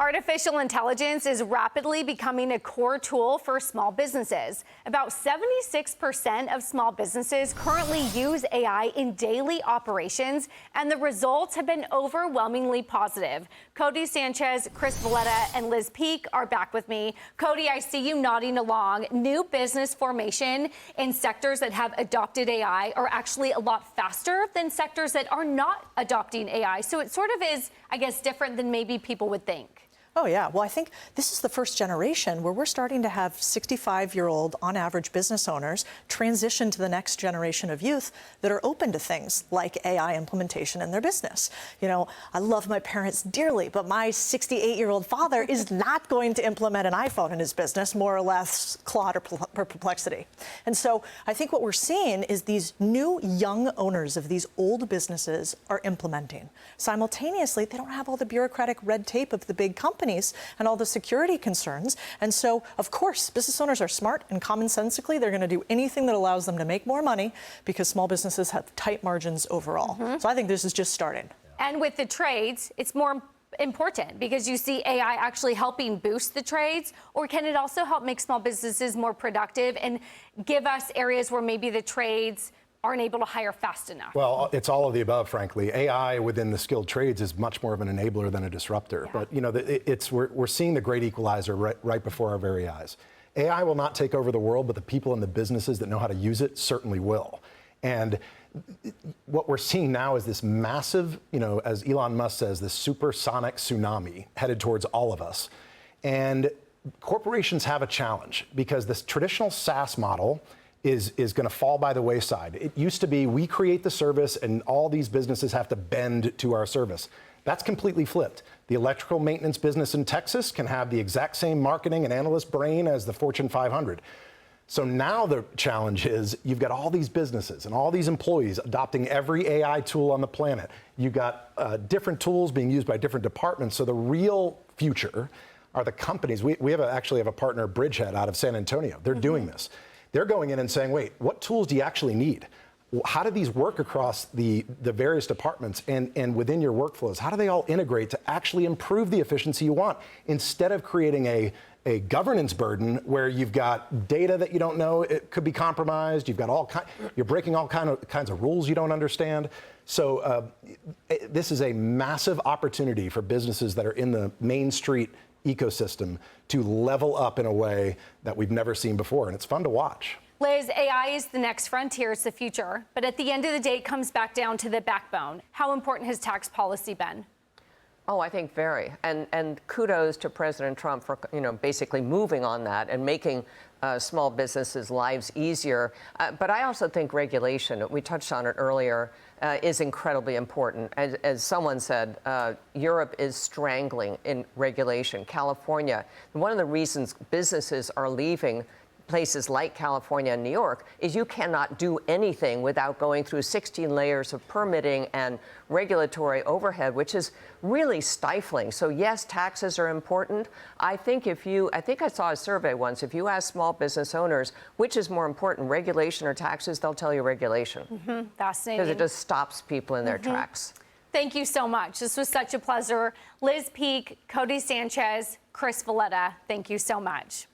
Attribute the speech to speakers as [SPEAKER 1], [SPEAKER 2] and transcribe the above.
[SPEAKER 1] Artificial intelligence is rapidly becoming a core tool for small businesses. About 76% of small businesses currently use AI in daily operations, and the results have been overwhelmingly positive. Codie Sanchez, Chris Valletta, and Liz Peek are back with me. Codie, I see you nodding along. New business formation in sectors that have adopted AI are actually a lot faster than sectors that are not adopting AI. So it sort of is, I guess, different than maybe people would think.
[SPEAKER 2] Oh, yeah. Well, I think this is the first generation where we're starting to have 65-year-old, on average, business owners transition to the next generation of youth that are open to things like AI implementation in their business. You know, I love my parents dearly, but my 68-year-old father is not going to implement an iPhone in his business, more or less Claude or Perplexity. And so I think what we're seeing is these new young owners of these old businesses are implementing. Simultaneously, they don't have all the bureaucratic red tape of the big companies and all the security concerns. And so, of course, business owners are smart and commonsensically, they're going to do anything that allows them to make more money because small businesses have tight margins overall. So I think this is just starting.
[SPEAKER 1] And with the trades, it's more important because you see AI actually helping boost the trades, or can it also help make small businesses more productive and give us areas where maybe the trades aren't able to hire fast enough?
[SPEAKER 3] Well, it's all of the above, frankly. AI within the skilled trades is much more of an enabler than a disruptor.
[SPEAKER 1] Yeah.
[SPEAKER 3] But, you know, we're seeing the great equalizer right before our very eyes. AI will not take over the world, but the people and the businesses that know how to use it certainly will. And what we're seeing now is this massive, you know, as Elon Musk says, this supersonic tsunami headed towards all of us. And corporations have a challenge because this traditional SaaS model is going to fall by the wayside. It used to be we create the service and all these businesses have to bend to our service. That's completely flipped. The electrical maintenance business in Texas can have the exact same marketing and analyst brain as the Fortune 500. So now the challenge is you've got all these businesses and all these employees adopting every AI tool on the planet. You've got different tools being used by different departments. So the real future are the companies. We actually have a partner, Bridgehead, out of San Antonio. They're doing this. They're going in and saying, wait, what tools do you actually need? How do these work across the various departments and within your workflows? How do they all integrate to actually improve the efficiency you want instead of creating a governance burden where you've got data that you don't know, it could be compromised, you've got you're breaking all kinds of rules you don't understand. So this is a massive opportunity for businesses that are in the Main Street ecosystem to level up in a way that we've never seen before, and it's fun to watch.
[SPEAKER 1] Liz, AI is the next frontier, it's the future, but at the end of the day, it comes back down to the backbone. How important has tax policy been?
[SPEAKER 4] Oh, I think very. And kudos to President Trump for, you know, basically moving on that and making small businesses' lives easier. But I also think regulation, we touched on it earlier, is incredibly important. As someone said, Europe is strangling in regulation. California, one of the reasons businesses are leaving places like California and New York is you cannot do anything without going through 16 layers of permitting and regulatory overhead, which is really stifling. So yes, taxes are important. I think I saw a survey once, if you ask small business owners, which is more important, regulation or taxes, they'll tell you regulation.
[SPEAKER 1] Fascinating.
[SPEAKER 4] Because it just stops people in their tracks.
[SPEAKER 1] Thank you so much. This was such a pleasure. Liz Peek, Codie Sanchez, Chris Valletta, thank you so much.